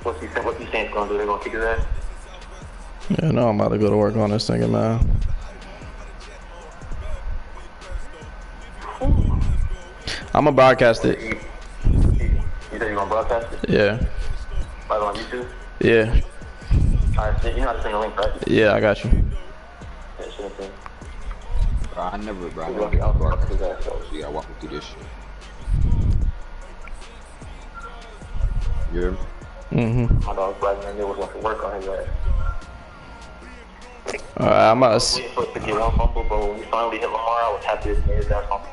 What's he saying he's gonna do? They're gonna kick his ass? Yeah, no, I'm about to go to work on this thing, man. I'm gonna broadcast it. You said you're gonna broadcast it? Yeah. Like on YouTube? Yeah. Alright, you know how to send a link, right? Yeah, I got you. Yeah, send it to me. Bro, I never get out broadcast, so you gotta walk me through this shit. You hear me? Mm-hmm. My dog's black man, there was one for work on his ass. Alright, I'm about to get one fumble, but when we finally hit Lamar, I was happy to see his ass fumble.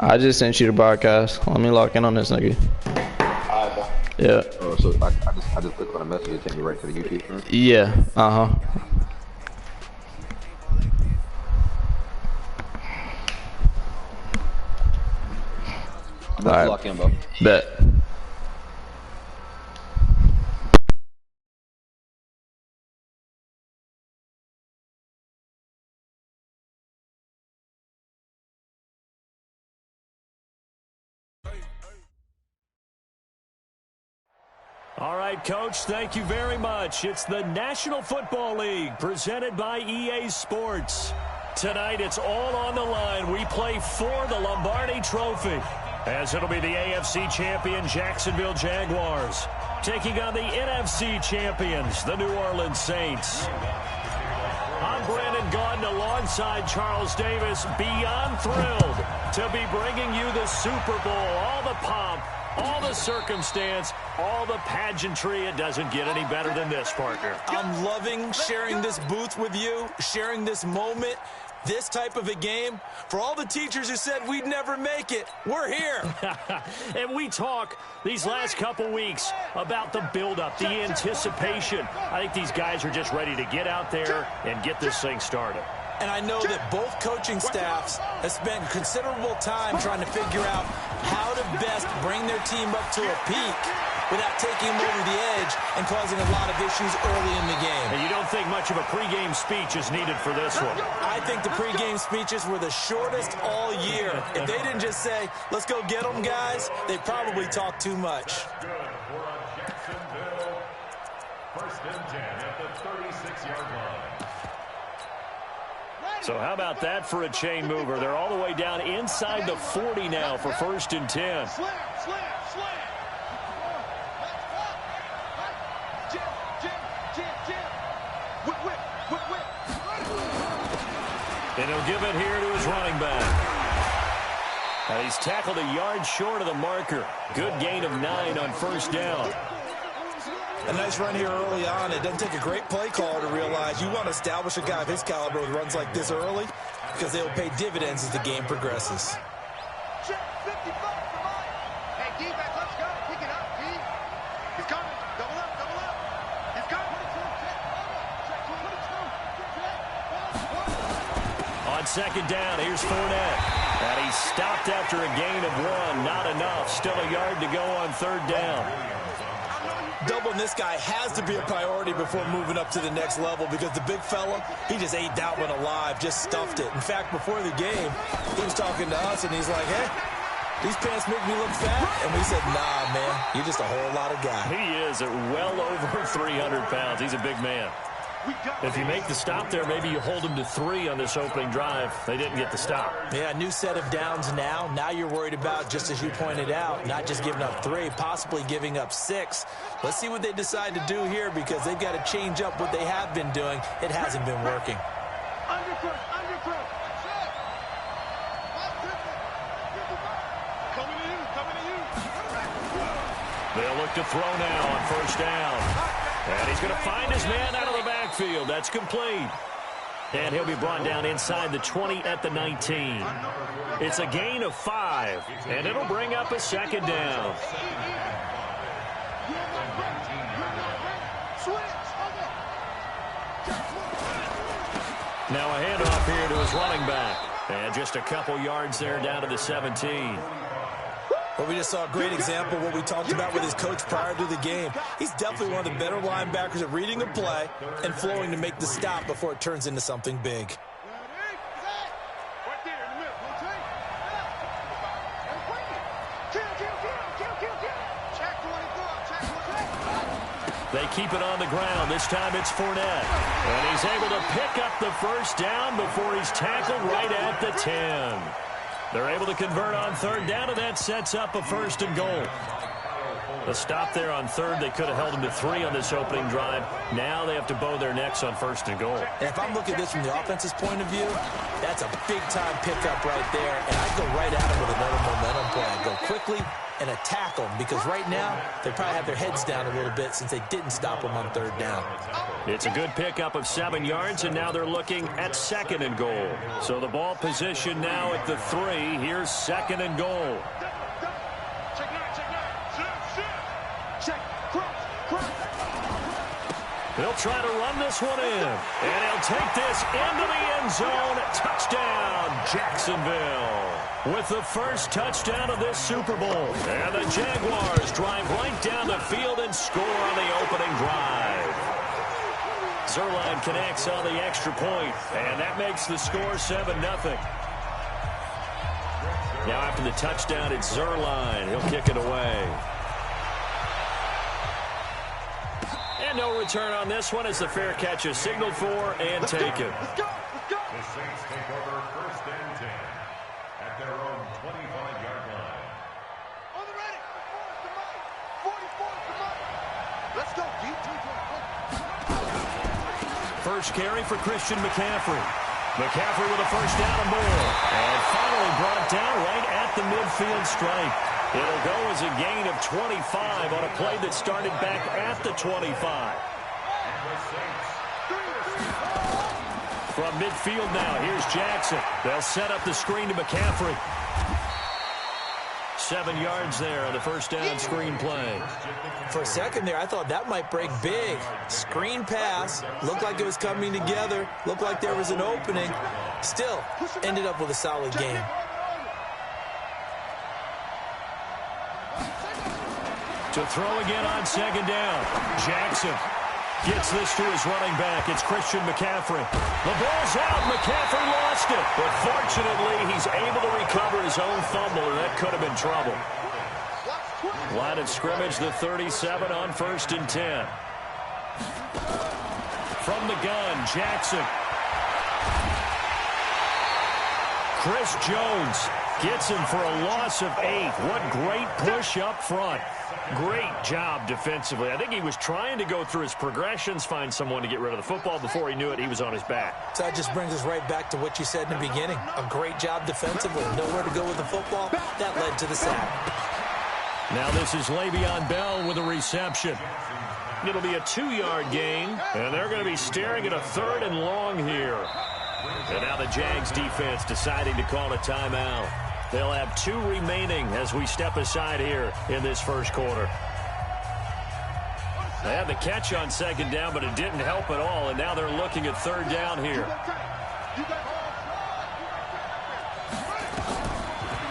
I just sent you the broadcast. Let me lock in on this nigga. Alright, bro. Yeah. Oh, so I just click on the message and take me right to the YouTube stream? Yeah. Uh-huh. Alright. Lock in, bro. Bet. All right, Coach, thank you very much. It's the National Football League presented by EA Sports. Tonight, it's all on the line. We play for the Lombardi Trophy, as it'll be the AFC champion Jacksonville Jaguars taking on the NFC champions, the New Orleans Saints. I'm Brandon Gaudin alongside Charles Davis, beyond thrilled to be bringing you the Super Bowl, all the pomp, all the circumstance, all the pageantry. It doesn't get any better than this, partner. I'm loving sharing this booth with you, sharing this moment, this type of a game. For all the teachers who said we'd never make it, we're here. And we talk these last couple weeks about the buildup, the anticipation. I think these guys are just ready to get out there and get this thing started. And I know that both coaching staffs have spent considerable time trying to figure out how to best bring their team up to a peak without taking them over the edge and causing a lot of issues early in the game. And you don't think much of a pregame speech is needed for this one? I think the pregame speeches were the shortest all year. If they didn't just say, let's go get them, guys, they probably talked too much. First and 10 at the 36-yard line. So how about that for a chain mover? They're all the way down inside the 40 now for first and 10. And he'll give it here to his running back. And he's tackled a yard short of the marker. Good gain of 9 on first down. A nice run here early on. It doesn't take a great play caller to realize you want to establish a guy of his caliber with runs like this early because they will pay dividends as the game progresses. On second down, here's Fournette. And he's stopped after a gain of 1. Not enough. Still a yard to go on third down. Doubling this guy has to be a priority before moving up to the next level because the big fella, he just ate that one alive, just stuffed it. In fact, before the game, he was talking to us, and he's like, hey, these pants make me look fat. And we said, nah, man, you're just a whole lot of guy. He is at well over 300 pounds. He's a big man. If you make the stop there, maybe you hold him to 3 on this opening drive. They didn't get the stop. Yeah, new set of downs now. Now you're worried about, just as you pointed out, not just giving up 3, possibly giving up 6. Let's see what they decide to do here because they've got to change up what they have been doing. It hasn't been working. They'll look to throw now on first down. And he's going to find his man out of the backfield. That's complete. And he'll be brought down inside the 20 at the 19. It's a gain of 5, and it'll bring up a second down. Now a handoff here to his running back. And just a couple yards there down to the 17. Well, we just saw a great example of what we talked about with his coach prior to the game. He's definitely one of the better linebackers at reading a play and flowing to make the stop before it turns into something big. They keep it on the ground. This time it's Fournette. And he's able to pick up the first down before he's tackled right at the 10. They're able to convert on third down, and that sets up a first and goal. A stop there on third. They could have held him to 3 on this opening drive. Now they have to bow their necks on first and goal. And if I'm looking at this from the offense's point of view, that's a big-time pickup right there. And I'd go right at him with another momentum play. I'd go quickly and attack them, because right now they probably have their heads down a little bit since they didn't stop them on third down. It's a good pickup of 7 yards, and now they're looking at second and goal. So the ball position now at the 3. Here's second and goal. He'll try to run this one in, and he'll take this into the end zone. Touchdown, Jacksonville, with the first touchdown of this Super Bowl. And the Jaguars drive right down the field and score on the opening drive. Zerline connects on the extra point, and that makes the score 7-0. Now after the touchdown, it's Zerline. He'll kick it away. And no return on this one as the fair catch is signaled for and taken. The Saints take over first and 10 at their own 25-yard line. On the ready. 44 to Mike. Let's go, D. First carry for Christian McCaffrey. McCaffrey with a first down and more. And finally brought down right at the midfield stripe. It'll go as a gain of 25 on a play that started back at the 25. From midfield now, here's Jackson. They'll set up the screen to McCaffrey. 7 yards there on the first down screen play. For a second there, I thought that might break big. Screen pass. Looked like it was coming together. Looked like there was an opening. Still, ended up with a solid game. To throw again on second down. Jackson gets this to his running back. It's Christian McCaffrey. The ball's out. McCaffrey lost it. But fortunately, he's able to recover his own fumble, and that could have been trouble. Line of scrimmage, the 37 on first and 10. From the gun, Jackson. Chris Jones gets him for a loss of 8. What great push up front. Great job defensively. I think he was trying to go through his progressions, find someone to get rid of the football. Before he knew it, he was on his back. So that just brings us right back to what you said in the beginning. A great job defensively. Nowhere to go with the football. That led to the sack. Now this is Le'Veon Bell with a reception. It'll be a 2-yard gain, and they're going to be staring at a 3rd and long here. And now the Jags defense deciding to call a timeout. They'll have 2 remaining as we step aside here in this first quarter. They had the catch on second down, but it didn't help at all, and now they're looking at third down here.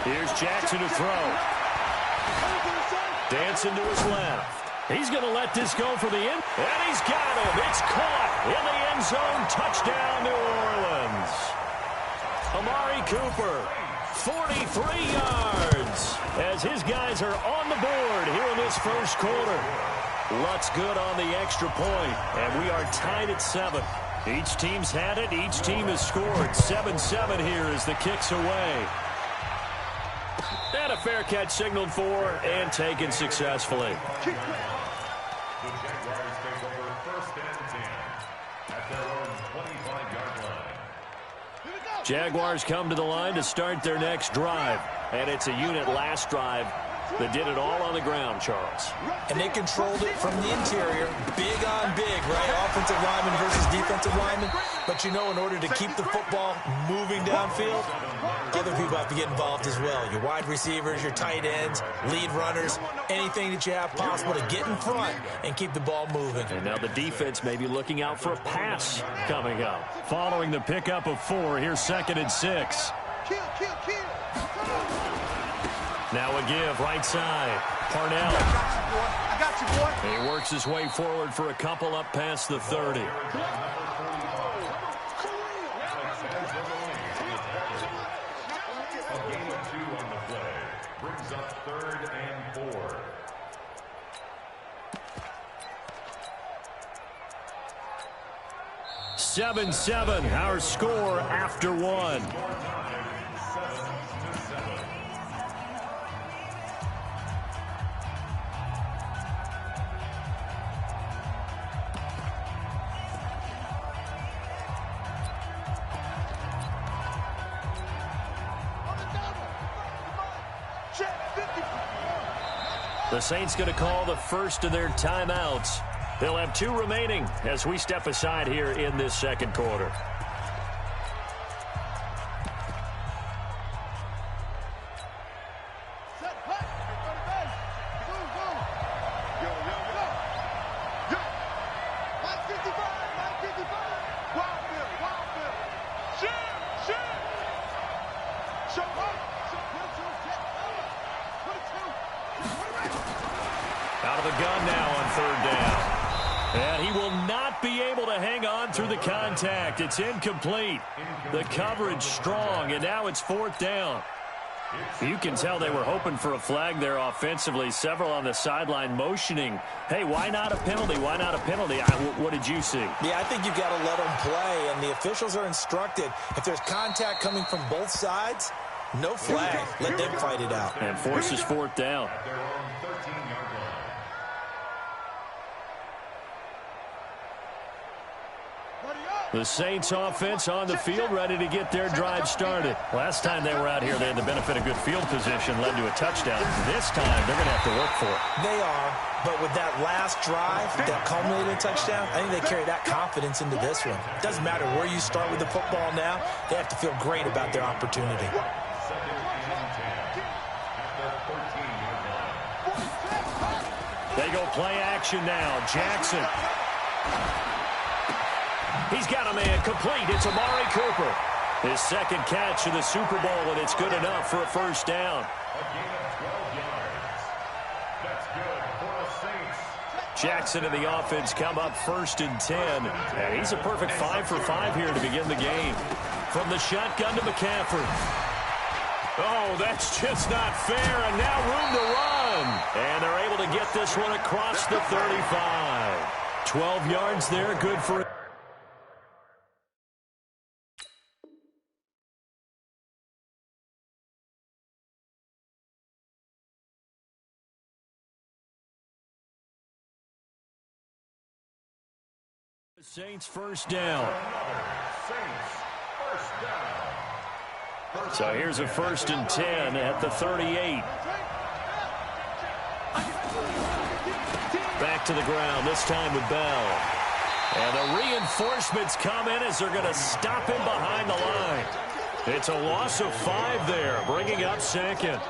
Here's Jackson to throw. Dancing to his left. He's going to let this go for the end. And he's got him. It's caught in the end zone. Touchdown, New Orleans. Amari Cooper, 43 yards, as his guys are on the board here in this first quarter. Luck's good on the extra point, and we are tied at 7. Each team's had it. Each team has scored. 7-7 here as the kick's away. And a fair catch signaled for and taken successfully. The Jaguars take over first and 10 at their own 25-yard line. Jaguars come to the line to start their next drive. And it's a unit last drive that did it all on the ground, Charles. And they controlled it from the interior. Big on big, right? Offensive lineman versus defensive lineman. But you know, in order to keep the football moving downfield, other people have to get involved as well. Your wide receivers, your tight ends, lead runners, anything that you have possible to get in front and keep the ball moving. And now the defense may be looking out for a pass coming up. Following the pickup of 4, here's 2nd and 6. Now a give, right side. Parnell. I got you, boy. He works his way forward for a couple up past the 30. A gain of 2 on the play brings up 3rd and 4. 7-7, our score after one. The Saints going to call the first of their timeouts. They'll have 2 remaining as we step aside here in this second quarter. Out of the gun now on 3rd down. And he will not be able to hang on through the contact. It's incomplete. The coverage strong, and now it's 4th down. You can tell they were hoping for a flag there offensively. Several on the sideline motioning, hey, why not a penalty? Why not a penalty? What did you see? Yeah, I think you've got to let them play, and the officials are instructed. If there's contact coming from both sides, no flag. Let them fight it out. And forces 4th down. The Saints offense on the field, ready to get their drive started. Last time they were out here, they had the benefit of good field position, led to a touchdown. This time, they're going to have to work for it. They are, but with that last drive that culminated in a touchdown, I think they carry that confidence into this one. Doesn't matter where you start with the football now, they have to feel great about their opportunity. They go play action now. Jackson. He's got a man complete. It's Amari Cooper. His second catch of the Super Bowl, and it's good enough for a 1st down. Jackson and the offense come up 1st and 10. And he's a perfect 5 for 5 here to begin the game. From the shotgun to McCaffrey. Oh, that's just not fair, and now room to run. And they're able to get this one across the 35. 12 yards there, good for... Saints 1st down. So here's a 1st and 10 at the 38. Back to the ground, this time with Bell. And the reinforcements come in as they're going to stop him behind the line. It's a loss of 5 there, bringing up 2nd.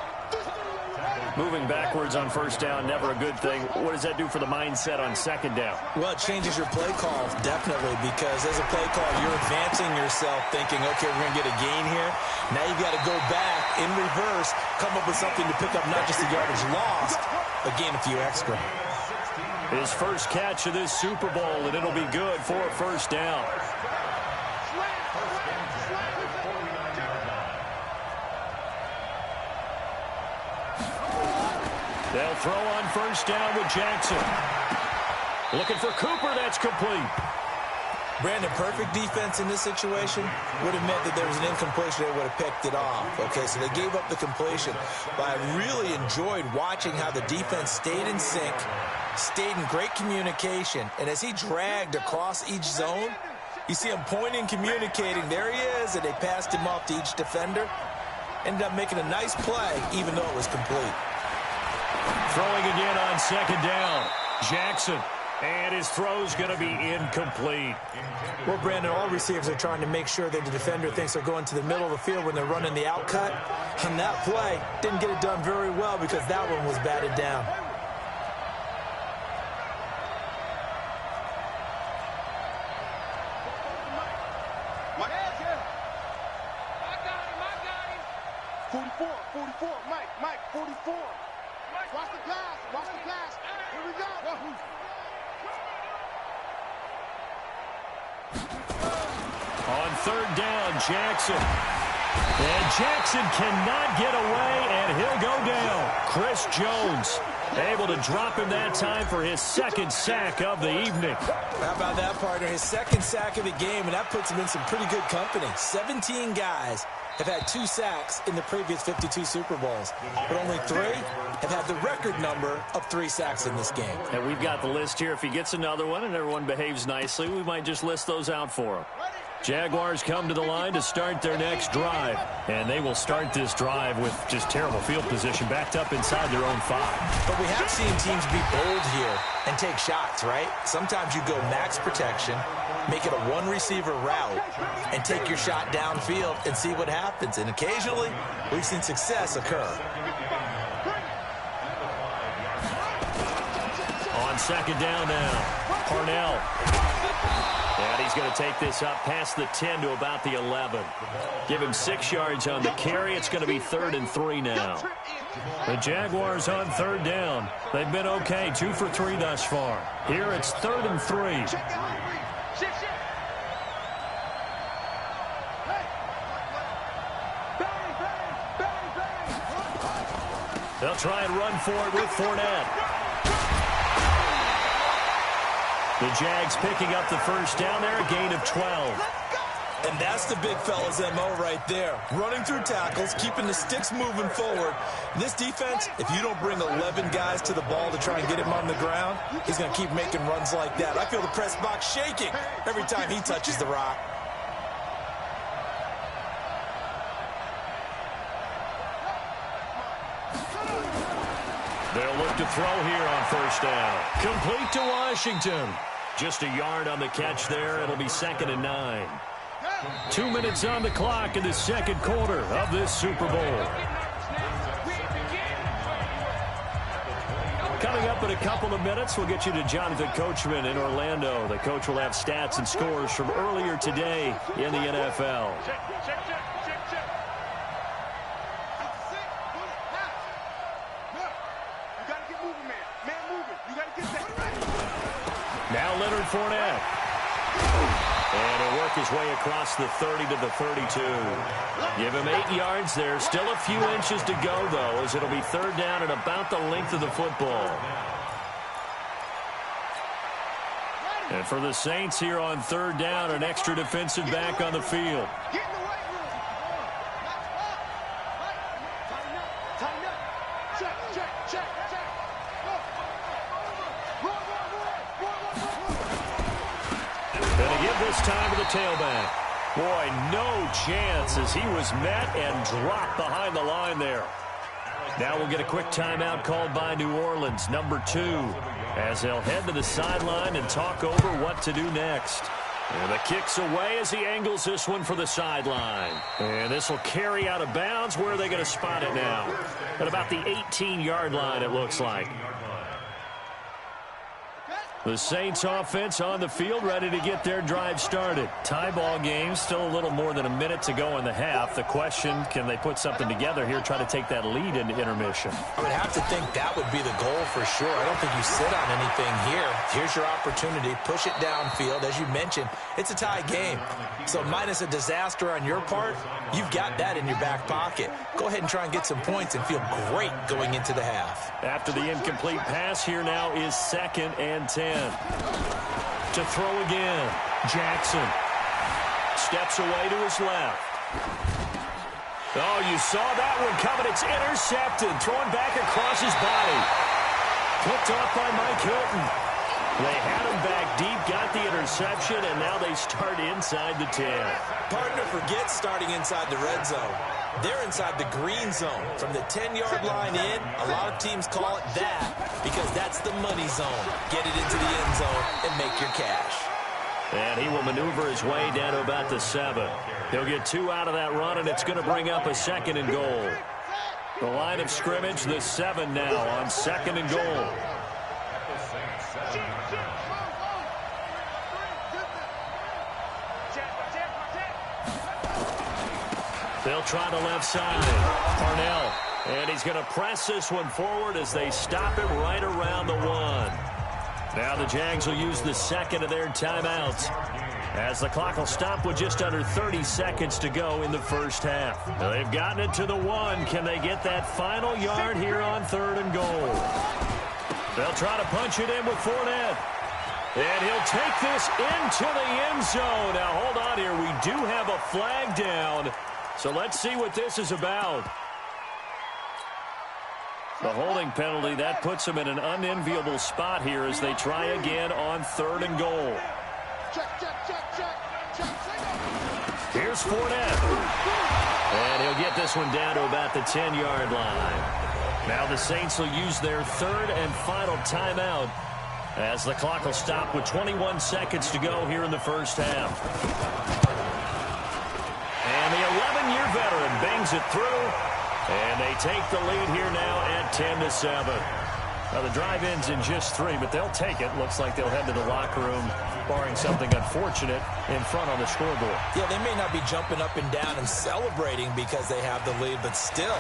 Moving backwards on 1st down, never a good thing. What does that do for the mindset on 2nd down? Well, it changes your play call, definitely, because as a play call, you're advancing yourself thinking, okay, we're going to get a gain here. Now you've got to go back in reverse, come up with something to pick up not just the yardage lost, but gain a few extra. His first catch of this Super Bowl, and it'll be good for a 1st down. They'll throw on 1st down with Jackson. Looking for Cooper, that's complete. Brandon, perfect defense in this situation would have meant that there was an incompletion. They would have picked it off. Okay, so they gave up the completion. But I really enjoyed watching how the defense stayed in sync, stayed in great communication, and as he dragged across each zone, you see him pointing, communicating. There he is, and they passed him off to each defender. Ended up making a nice play, even though it was complete. Throwing again on 2nd down. Jackson. And his throw's going to be incomplete. Well, Brandon, all receivers are trying to make sure that the defender thinks they're going to the middle of the field when they're running the out cut. And that play didn't get it done very well because that one was batted down. Mike, 44. Watch the glass. Here we go. On 3rd down, Jackson. And Jackson cannot get away, and he'll go down. Chris Jones Able to drop him that time for his second sack of the evening. How about that, partner? His second sack of the game, and that puts him in some pretty good company. 17 guys have had 2 sacks in the previous 52 Super Bowls, but only 3 have had the record number of 3 sacks in this game. And we've got the list here. If he gets another one and everyone behaves nicely, we might just list those out for him. Jaguars come to the line to start their next drive. And they will start this drive with just terrible field position, backed up inside their own 5. But we have seen teams be bold here and take shots, right? Sometimes you go max protection, make it a one-receiver route, and take your shot downfield and see what happens. And occasionally, we've seen success occur. On second down now, Parnell. And he's going to take this up past the 10 to about the 11. Give him 6 yards on the carry. It's going to be 3rd and 3 now. The Jaguars on 3rd down. They've been okay, 2 for 3 thus far. Here it's 3rd and 3. They'll try and run for it with Fournette. The Jags picking up the first down there, a gain of 12. And that's the big fella's MO right there. Running through tackles, keeping the sticks moving forward. This defense, if you don't bring 11 guys to the ball to try and get him on the ground, he's going to keep making runs like that. I feel the press box shaking every time he touches the rock. They'll look to throw here on first down. Complete to Washington. Just a yard on the catch there. It'll be 2nd and 9. 2 minutes on the clock in the second quarter of this Super Bowl. Coming up in a couple of minutes, we'll get you to Jonathan Coachman in Orlando. The coach will have stats and scores from earlier today in the NFL. Now Leonard Fournette. And he'll work his way across the 30 to the 32. Give him 8 yards there. Still a few inches to go, though, as it'll be 3rd down and about the length of the football. And for the Saints here on 3rd down, an extra defensive back on the field. This time to the tailback. Boy, no chance as he was met and dropped behind the line there. Now we'll get a quick timeout called by New Orleans, number 2, as they'll head to the sideline and talk over what to do next. And the kick's away as he angles this one for the sideline. And this will carry out of bounds. Where are they going to spot it now? At about the 18-yard line, it looks like. The Saints offense on the field, ready to get their drive started. Tie ball game, still a little more than a minute to go in the half. The question, can they put something together here, try to take that lead into intermission? I would have to think that would be the goal for sure. I don't think you sit on anything here. Here's your opportunity. Push it downfield. As you mentioned, it's a tie game. So minus a disaster on your part, you've got that in your back pocket. Go ahead and try and get some points and feel great going into the half. After the incomplete pass, here now is 2nd and 10. To throw again. Jackson steps away to his left. Oh, you saw that one coming. It's intercepted. Thrown back across his body. Picked off by Mike Hilton. They had him back deep, got the interception, and now they start inside the 10. Partner, forget starting inside the red zone. They're inside the green zone. From the 10-yard line in, a lot of teams call it that because that's the money zone. Get it into the end zone and make your cash. And he will maneuver his way down to about the 7. He'll get 2 out of that run, and it's going to bring up a 2nd and goal. The line of scrimmage, the 7 now on 2nd and goal. They'll try the left side. Parnell. And he's going to press this one forward as they stop him right around the 1. Now the Jags will use the 2nd of their timeouts, as the clock will stop with just under 30 seconds to go in the first half. Now they've gotten it to the 1. Can they get that final yard here on 3rd and goal? They'll try to punch it in with Fournette. And he'll take this into the end zone. Now, hold on here. We do have a flag down. So let's see what this is about. The holding penalty, that puts them in an unenviable spot here as they try again on 3rd and goal. Here's Fournette. And he'll get this one down to about the 10-yard line. Now the Saints will use their 3rd and final timeout as the clock will stop with 21 seconds to go here in the first half. And the 11-year veteran bangs it through. And they take the lead here now at 10-7. Now the drive ends in just 3, but they'll take it. Looks like they'll head to the locker room, barring something unfortunate, in front on the scoreboard. Yeah, they may not be jumping up and down and celebrating because they have the lead, but still,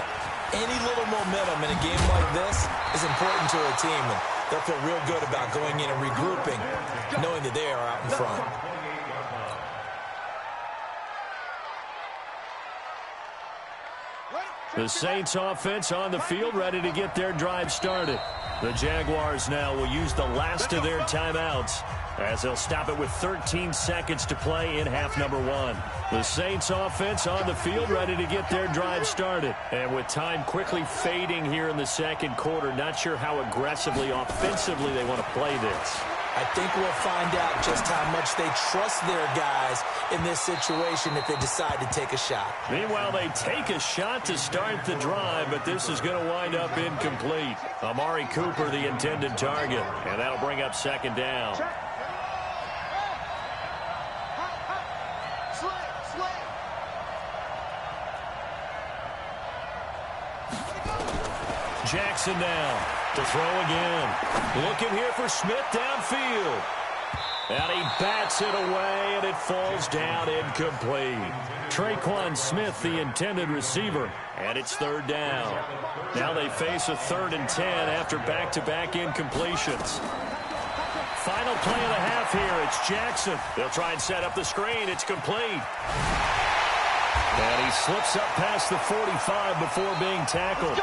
any little momentum in a game like this is important to a team, and they'll feel real good about going in and regrouping, knowing that they are out in front. The Saints offense on the field, ready to get their drive started. The Jaguars now will use the last of their timeouts as they'll stop it with 13 seconds to play in half number 1. The Saints offense on the field, ready to get their drive started. And with time quickly fading here in the second quarter, not sure how aggressively, offensively they want to play this. I think we'll find out just how much they trust their guys in this situation if they decide to take a shot. Meanwhile, they take a shot to start the drive, but this is going to wind up incomplete. Amari Cooper, the intended target, and that'll bring up 2nd down. Jackson now to throw again. Looking here for Smith downfield. And he bats it away, and it falls down incomplete. Traquan Smith, the intended receiver, and it's 3rd down. Now they face a 3rd and 10 after back-to-back incompletions. Final play of the half here. It's Jackson. They'll try and set up the screen. It's complete. And he slips up past the 45 before being tackled.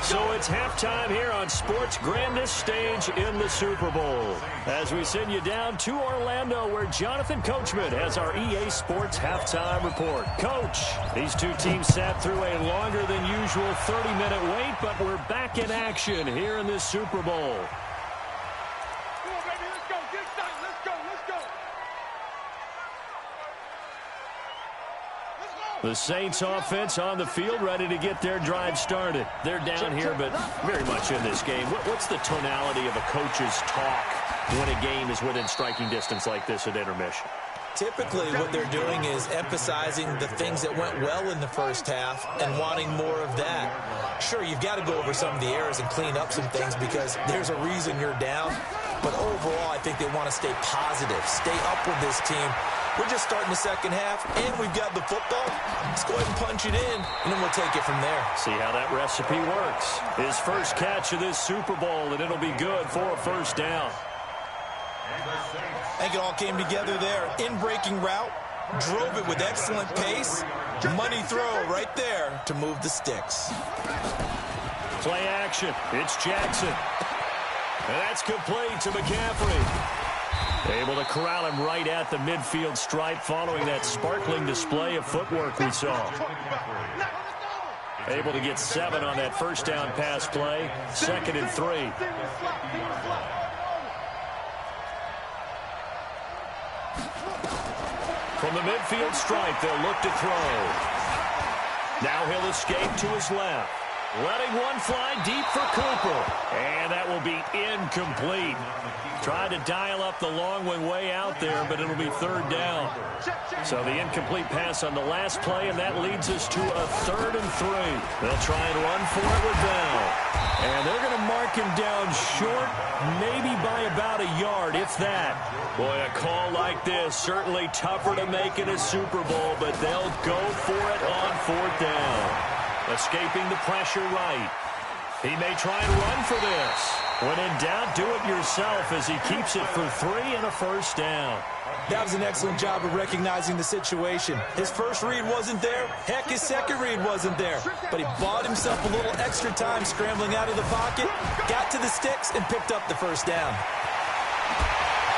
So it's halftime here on sports' grandest stage in the Super Bowl. As we send you down to Orlando, where Jonathan Coachman has our EA Sports halftime report. Coach, these two teams sat through a longer than usual 30-minute wait, but we're back in action here in this Super Bowl. Come on, baby, let's go. Get excited. Let's go. Let's go. The Saints offense on the field, ready to get their drive started. They're down here, but very much in this game. What's the tonality of a coach's talk when a game is within striking distance like this at intermission? Typically, what they're doing is emphasizing the things that went well in the first half and wanting more of that. Sure, you've got to go over some of the errors and clean up some things because there's a reason you're down. But overall, I think they want to stay positive, stay up with this team. We're just starting the second half, and we've got the football. Let's go ahead and punch it in, and then we'll take it from there. See how that recipe works. His first catch of this Super Bowl, and it'll be good for a 1st down. I think it all came together there. In-breaking route, drove it with excellent pace. Money throw right there to move the sticks. Play action. It's Jackson. And that's complete to McCaffrey. Able to corral him right at the midfield stripe following that sparkling display of footwork we saw. Able to get 7 on that 1st down pass play. 2nd and 3. From the midfield stripe, they'll look to throw. Now he'll escape to his left. Letting one fly deep for Cooper. And that will be incomplete. Tried to dial up the long one way out there, but it'll be 3rd down. So the incomplete pass on the last play, and that leads us to a 3rd and 3. They'll try and run for it with Bell. And they're going to mark him down short, maybe by about a yard, if that. Boy, a call like this, certainly tougher to make in a Super Bowl, but they'll go for it on 4th down. Escaping the pressure right. He may try and run for this. When in doubt, do it yourself as he keeps it for 3 and a first down. That was an excellent job of recognizing the situation. His first read wasn't there. Heck, his second read wasn't there. But he bought himself a little extra time scrambling out of the pocket, got to the sticks, and picked up the first down.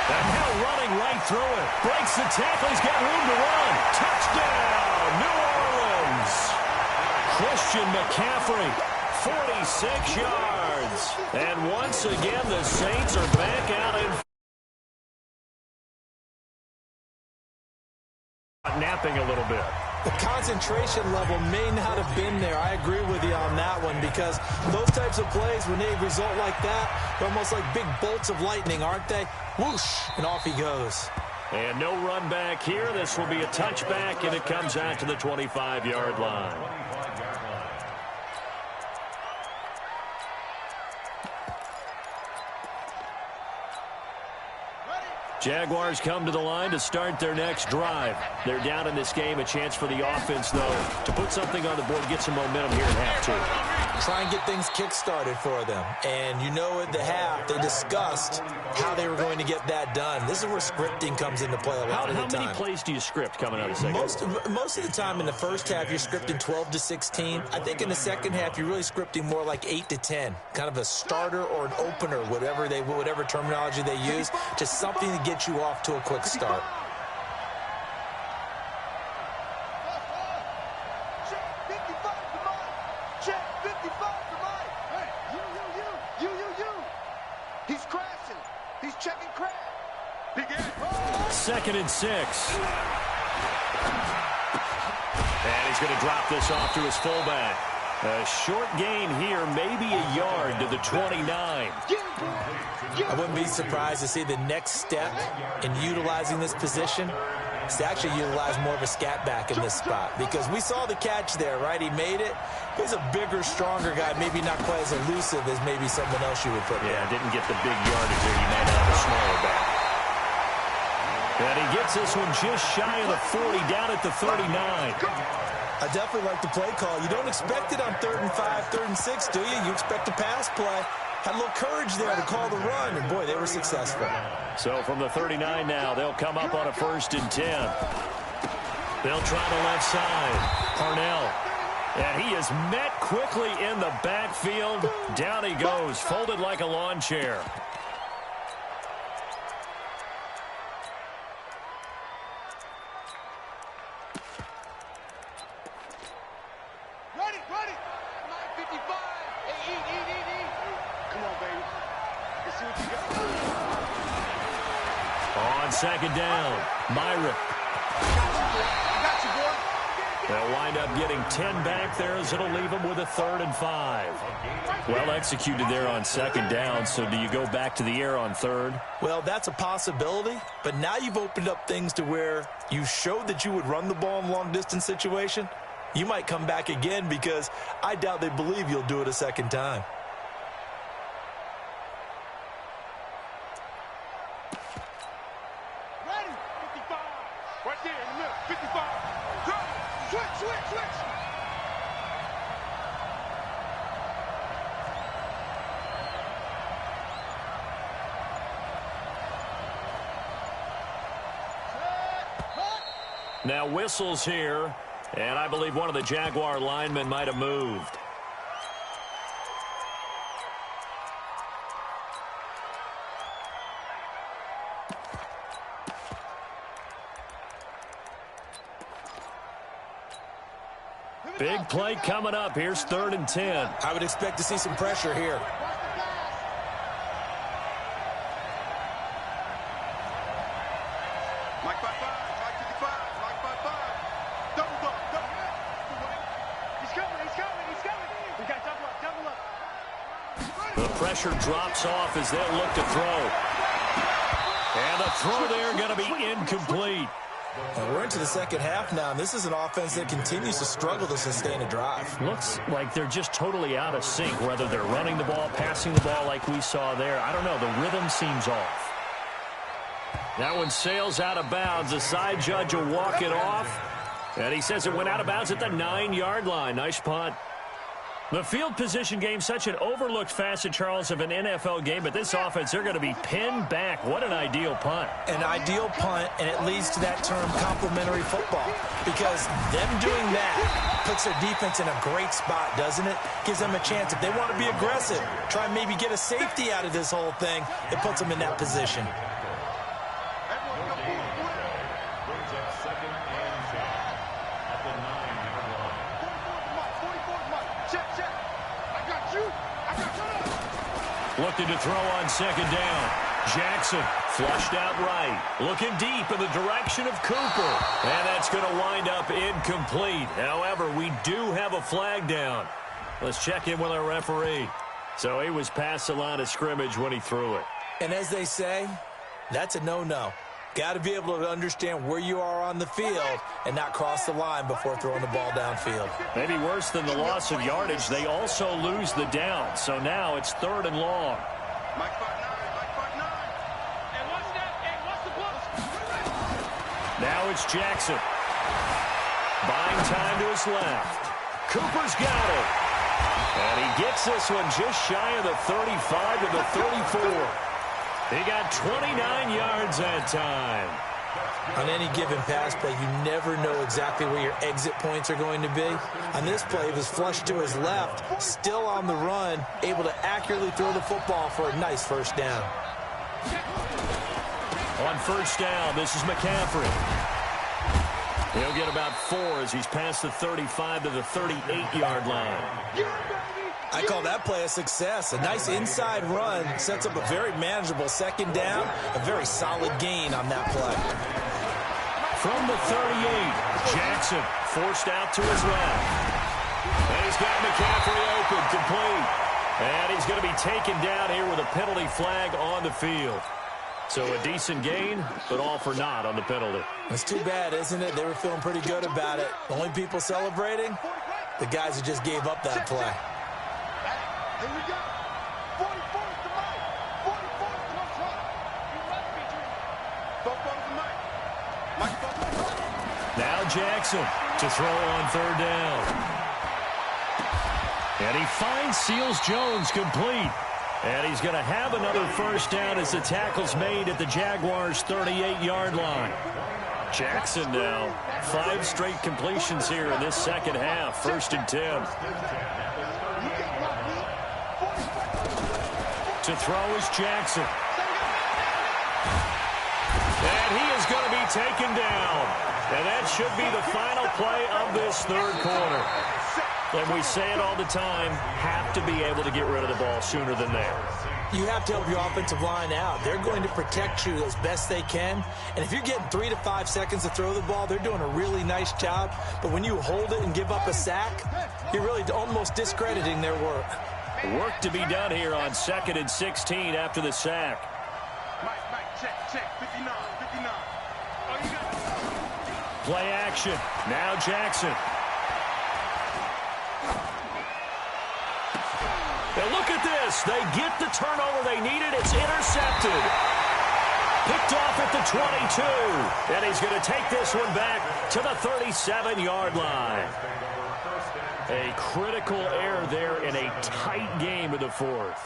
And now running right through it. Breaks the tackle. He's got room to run. Touchdown, New Orleans. Christian McCaffrey, 46 yards. And once again, the Saints are back out in napping a little bit. The concentration level may not have been there. I agree with you on that one because those types of plays, when they result like that, they're almost like big bolts of lightning, aren't they? Whoosh, and off he goes. And no run back here. This will be a touchback, and it comes out to the 25-yard line. Jaguars come to the line to start their next drive. They're down in this game. A chance for the offense, though, to put something on the board, get some momentum here in half two. Try and get things kick-started for them. And you know at the half, they discussed how they were going to get that done. This is where scripting comes into play a lot of the time. How many plays do you script coming out of the second? Most of the time in the first half, you're scripting 12 to 16. I think in the second half, you're really scripting more like 8 to 10. Kind of a starter or an opener, whatever terminology they use. Just something to get you off to a quick start. He's crashing. He's checking crash. Second and 6. And he's going to drop this off to his fullback. A short gain here, maybe a yard to the 29. I wouldn't be surprised to see the next step in utilizing this position is to actually utilize more of a scat back in this spot. Because we saw the catch there, right? He made it. He's a bigger, stronger guy, maybe not quite as elusive as maybe someone else you would put there. Yeah, didn't get the big yardage there. You might have a smaller back. And he gets this one just shy of the 40, down at the 39. I definitely like the play call. You don't expect it on 3rd and 5, 3rd and 6, do you? You expect a pass play. Had a little courage there to call the run, and boy, they were successful. So from the 39 now, they'll come up on a 1st and 10. They'll try the left side. Parnell. And he is met quickly in the backfield. Down he goes, folded like a lawn chair. Ready. 9:55. Hey, eat. Come on, baby. Let's see what you got. On second down, Myrick. Got you, boy. They'll wind up getting 10 back there as it'll leave them with a 3rd and 5. Well executed there on second down, so do you go back to the air on 3rd? Well, that's a possibility, but now you've opened up things to where you showed that you would run the ball in a long-distance situation. You might come back again because I doubt they believe you'll do it a second time. Ready. 55. Right there in the middle. 55. Go. Switch. Now whistles here, and I believe one of the Jaguar linemen might have moved. Big play coming up. Here's 3rd and 10. I would expect to see some pressure here. Mike 55. Mike 55. Mike 55. Double up. He's coming. We got double up. The pressure drops off as they'll look to throw. And the throw there going to be incomplete. And we're into the second half now, and this is an offense that continues to struggle to sustain a drive. Looks like they're just totally out of sync, whether they're running the ball, passing the ball like we saw there. I don't know. The rhythm seems off. That one sails out of bounds. The side judge will walk it off. And he says it went out of bounds at the 9-yard line. Nice punt. The field position game, such an overlooked facet, Charles, of an NFL game, but this offense, they're going to be pinned back. What an ideal punt. An ideal punt, and it leads to that term complementary football, because them doing that puts their defense in a great spot, doesn't it? Gives them a chance. If they want to be aggressive, try and maybe get a safety out of this whole thing, it puts them in that position. Looking to throw on second down. Jackson flushed out right. Looking deep in the direction of Cooper. And that's going to wind up incomplete. However, we do have a flag down. Let's check in with our referee. So he was past the line of scrimmage when he threw it. And as they say, that's a no-no. Got to be able to understand where you are on the field and not cross the line before throwing the ball downfield. Maybe worse than the loss of yardage, they also lose the down. So now it's 3rd and long. Now it's Jackson. Buying time to his left. Cooper's got it. And he gets this one just shy of the 35 to the 34. He got 29 yards that time. On any given pass play, you never know exactly where your exit points are going to be. On this play, it was flushed to his left, still on the run, able to accurately throw the football for a nice first down. On first down, this is McCaffrey. He'll get about 4 as he's past the 35 to the 38-yard line. I call that play a success. A nice inside run sets up a very manageable second down, a very solid gain on that play. From the 38, Jackson forced out to his left. And he's got McCaffrey open, complete. And he's going to be taken down here with a penalty flag on the field. So a decent gain, but all for naught on the penalty. It's too bad, isn't it? They were feeling pretty good about it. The only people celebrating, the guys who just gave up that play. Here we go. 44 to Mike. 44 to my truck. You left me, Drew. 44 to Mike. Mike, 44. Now Jackson to throw on 3rd down. And he finds Seals-Jones complete. And he's going to have another first down as the tackle's made at the Jaguars' 38-yard line. Jackson now, 5 straight completions here in this second half. 1st and 10. To throw is Jackson. And he is going to be taken down. And that should be the final play of this 3rd quarter. And we say it all the time, have to be able to get rid of the ball sooner than that. You have to help your offensive line out. They're going to protect you as best they can. And if you're getting 3 to 5 seconds to throw the ball, they're doing a really nice job. But when you hold it and give up a sack, you're really almost discrediting their work. Work to be done here on 2nd and 16 after the sack. Mike, check. 59. Oh, you got it. Play action. Now Jackson. Now look at this. They get the turnover they needed. It's intercepted. Picked off at the 22. And he's going to take this one back to the 37-yard line. A critical error there in a tight game of the 4th.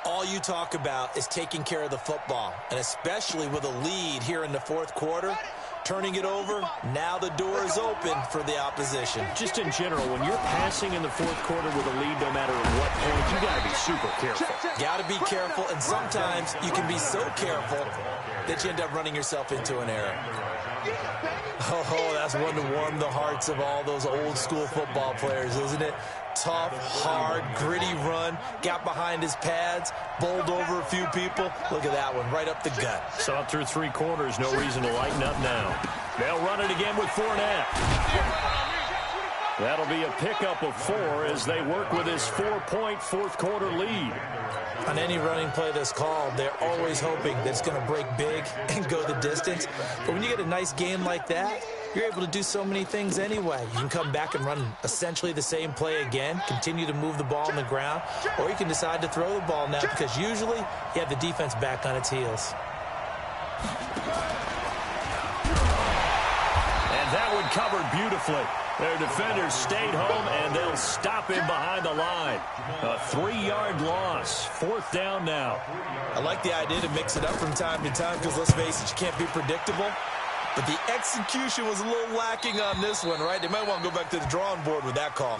All you talk about is taking care of the football, and especially with a lead here in the 4th quarter, turning it over, now the door is open for the opposition. Just in general, when you're passing in the 4th quarter with a lead, no matter at what point, you got to be super careful. Got to be careful, and sometimes you can be so careful that you end up running yourself into an error. Oh, that's one to warm the hearts of all those old school football players, isn't it? Tough, hard, gritty run, got behind his pads, bowled over a few people. Look at that one, right up the gut. Saw it through 3 quarters, no reason to lighten up now. They'll run it again with Fournette. That'll be a pickup of 4 as they work with this 4-point 4th quarter lead. On any running play that's called, they're always hoping that it's going to break big and go the distance. But when you get a nice game like that, you're able to do so many things anyway. You can come back and run essentially the same play again, continue to move the ball on the ground, or you can decide to throw the ball now because usually you have the defense back on its heels. And that one covered beautifully. Their defenders stayed home, and they'll stop him behind the line. A 3-yard loss. 4th down now. I like the idea to mix it up from time to time because, let's face it, you can't be predictable. But the execution was a little lacking on this one, right? They might want to go back to the drawing board with that call.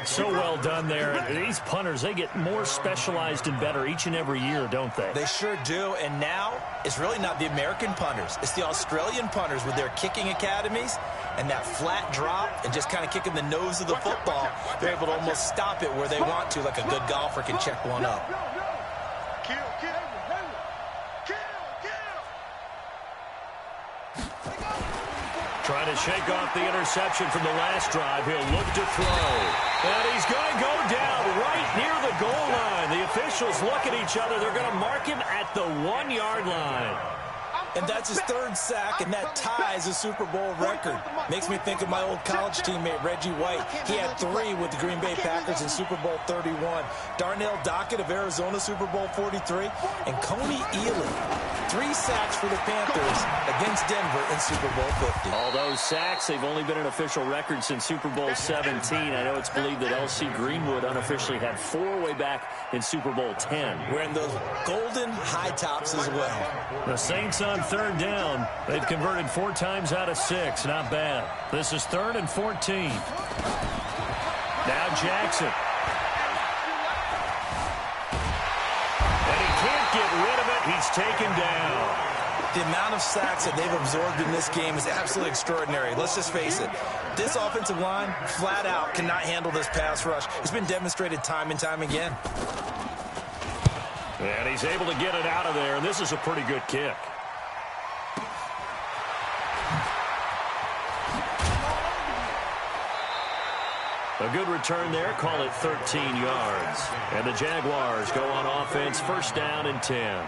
So well done there. These punters, they get more specialized and better each and every year, don't they? They sure do. And now it's really not the American punters. It's the Australian punters with their kicking academies and that flat drop and just kind of kicking the nose of the football. They're able to almost stop it where they want to, like a good golfer can check one up. Trying to shake off the interception from the last drive. He'll look to throw. And he's going to go down right near the goal line. The officials look at each other. They're going to mark him at the 1-yard line. And that's his 3rd sack, and that ties a Super Bowl record. Makes me think of my old college teammate, Reggie White. He had 3 with the Green Bay Packers in Super Bowl 31. Darnell Dockett of Arizona, Super Bowl 43. And Coney Ealy, 3 sacks for the Panthers against Denver in Super Bowl 50. All those sacks, they've only been an official record since Super Bowl 17. I know it's believed that L.C. Greenwood unofficially had 4 way back in Super Bowl 10. Wearing those golden high tops as well. The Saints on 3rd down. They've converted 4 times out of 6. Not bad. This is 3rd and 14. Now Jackson. And he can't get rid of it. He's taken down. The amount of sacks that they've absorbed in this game is absolutely extraordinary. Let's just face it. This offensive line, flat out, cannot handle this pass rush. It's been demonstrated time and time again. And he's able to get it out of there. And this is a pretty good kick. A good return there. Call it 13 yards. And the Jaguars go on offense. 1st down and 10.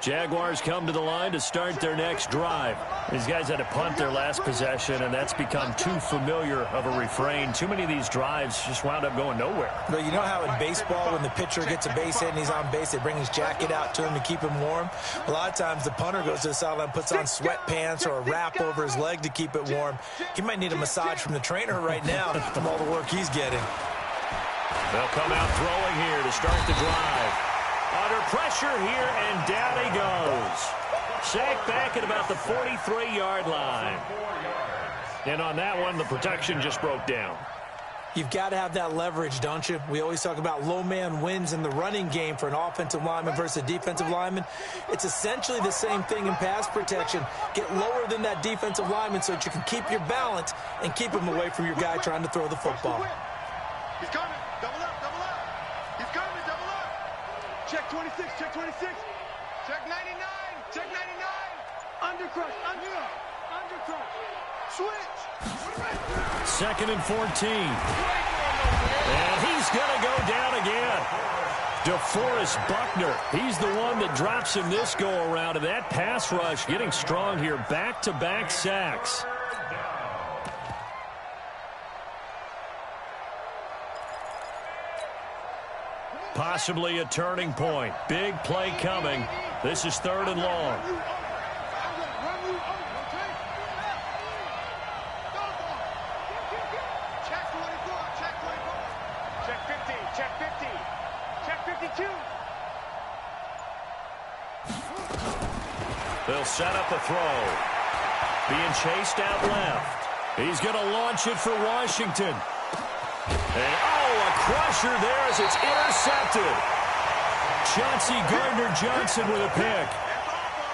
Jaguars come to the line to start their next drive. These guys had to punt their last possession, and that's become too familiar of a refrain. Too many of these drives just wound up going nowhere. But you know how in baseball, when the pitcher gets a base hit and he's on base, they bring his jacket out to him to keep him warm? A lot of times the punter goes to the sideline, puts on sweatpants or a wrap over his leg to keep it warm. He might need a massage from the trainer right now from all the work he's getting. They'll come out throwing here to start the drive. Under pressure here, and down he goes. Sacked back at about the 43-yard line. And on that one, the protection just broke down. You've got to have that leverage, don't you? We always talk about low man wins in the running game for an offensive lineman versus a defensive lineman. It's essentially the same thing in pass protection. Get lower than that defensive lineman so that you can keep your balance and keep him away from your guy trying to throw the football. He's coming. Double up, double up. He's coming, double up. Check 26, check 26. Check 99, check 99. Undercrush, undercrush. Switch. 2nd and 14. And he's going to go down again. DeForest Buckner, he's the one that drops him this go-around. And that pass rush getting strong here. Back-to-back sacks. Possibly a turning point. Big play coming. This is 3rd and long. Check 24, check 24. Check 50, check 50. Check 52. They'll set up a throw. Being chased out left. He's going to launch it for Washington. And, a crusher there as it's intercepted. Chauncey Gardner-Johnson with a pick.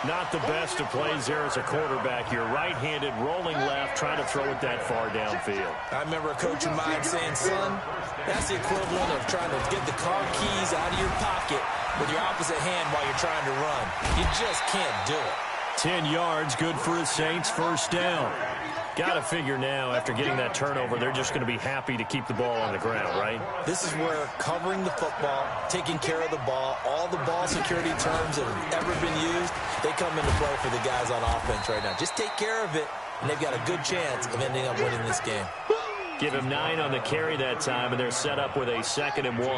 Not the best of plays there as a quarterback. You're right-handed, rolling left, trying to throw it that far downfield. I remember a coach of mine saying, son, that's the equivalent of trying to get the car keys out of your pocket with your opposite hand while you're trying to run. You just can't do it. 10 yards, good for the Saints, 1st down. Got to figure now, after getting that turnover, they're just going to be happy to keep the ball on the ground, right? This is where covering the football, taking care of the ball, all the ball security terms that have ever been used, they come into play for the guys on offense right now. Just take care of it, and they've got a good chance of ending up winning this game. Give him 9 on the carry that time, and they're set up with a 2nd and 1.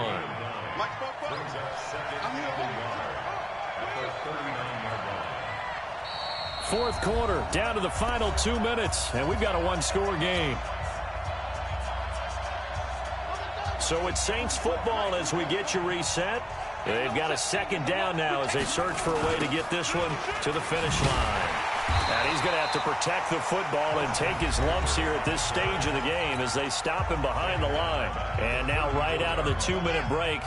Mike spoke first. I'm here. fourth quarter, down to the final 2 minutes, and we've got a one-score game. So it's Saints football as we get you reset. They've got a second down now as they search for a way to get this one to the finish line. And he's going to have to protect the football and take his lumps here at this stage of the game as they stop him behind the line. And now right out of the 2-minute break,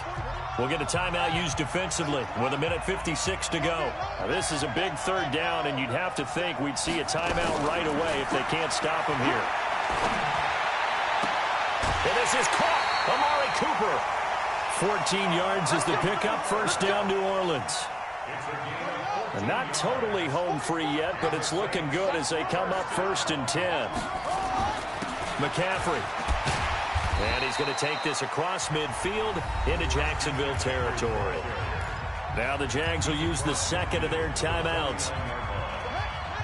we'll get a timeout used defensively with 1:56 to go. Now, this is a big third down, and you'd have to think we'd see a timeout right away if they can't stop him here. And this is caught. Amari Cooper. 14 yards is the pickup. First down, New Orleans. And not totally home free yet, but it's looking good as they come up 1st and 10. McCaffrey. And he's going to take this across midfield into Jacksonville territory. Now the Jags will use the second of their timeouts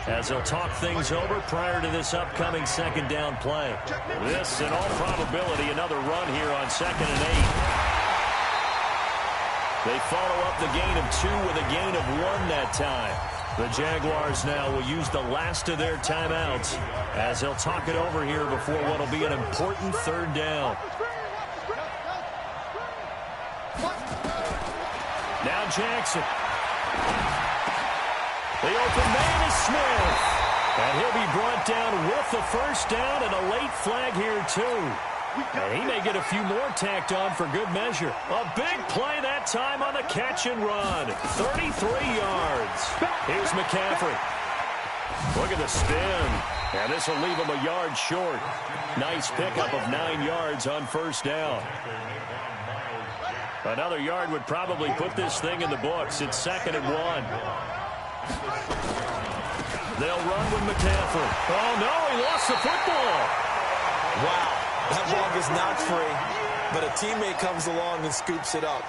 as they'll talk things over prior to this upcoming second down play. This, in all probability, another run here on 2nd and 8. They follow up the gain of 2 with a gain of 1 that time. The Jaguars now will use the last of their timeouts as they'll talk it over here before what will be an important third down. Now Jackson. The open man is Smith. And he'll be brought down with the first down and a late flag here too. And he may get a few more tacked on for good measure. A big play that time on the catch and run. 33 yards. Here's McCaffrey. Look at the spin. And this will leave him a yard short. Nice pickup of 9 yards on first down. Another yard would probably put this thing in the books. It's 2nd and 1. They'll run with McCaffrey. Oh, no, he lost the football. Wow. That ball gets knocked free, but a teammate comes along and scoops it up.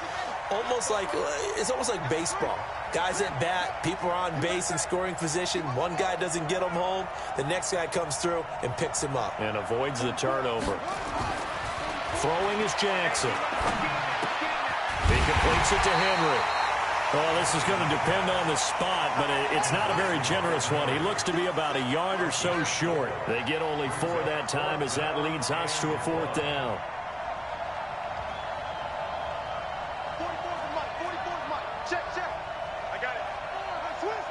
It's almost like baseball. Guys at bat, people are on base in scoring position. One guy doesn't get him home. The next guy comes through and picks him up. And avoids the turnover. Throwing is Jackson. He completes it to Henry. Well, this is going to depend on the spot, but it's not a very generous one. He looks to be about a yard or so short. They get only 4 that time as that leads us to a 4th down. 44's Mike. 44's Mike. Check. I got it. Switch.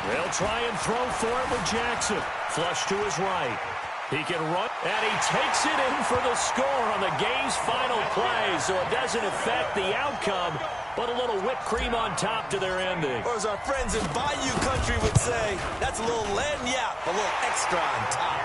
They'll try and throw for it with Jackson. Flush to his right. He can run, and he takes it in for the score on the game's final play, so it doesn't affect the outcome, but a little whipped cream on top to their ending. Or as our friends in Bayou Country would say, that's a little lagniappe, a little extra on top.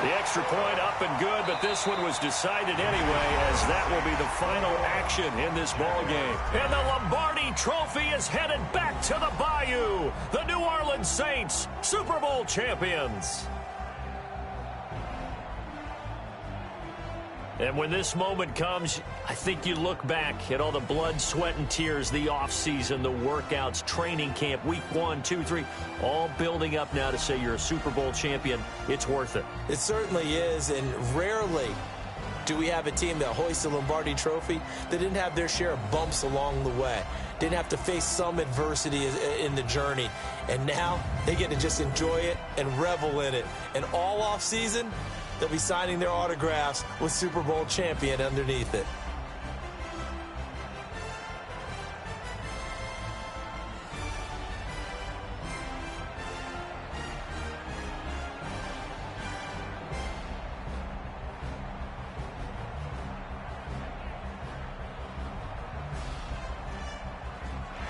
The extra point up and good, but this one was decided anyway, as that will be the final action in this ball game. And the Lombardi Trophy is headed back to the Bayou. The New Orleans Saints, Super Bowl champions. And when this moment comes, I think you look back at all the blood, sweat, and tears, the offseason, the workouts, training camp, week 1, 2, 3, all building up now to say you're a Super Bowl champion. It's worth it. It certainly is, and rarely do we have a team that hoists the Lombardi Trophy that didn't have their share of bumps along the way, didn't have to face some adversity in the journey, and now they get to just enjoy it and revel in it. And all offseason, they'll be signing their autographs with Super Bowl champion underneath it.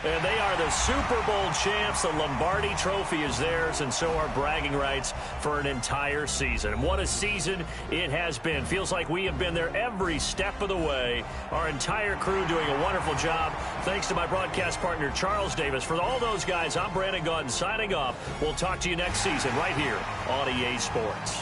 And they are the Super Bowl champs. The Lombardi Trophy is theirs, and so are bragging rights for an entire season. And what a season it has been. Feels like we have been there every step of the way. Our entire crew doing a wonderful job. Thanks to my broadcast partner, Charles Davis. For all those guys, I'm Brandon Gaudin signing off. We'll talk to you next season right here on EA Sports.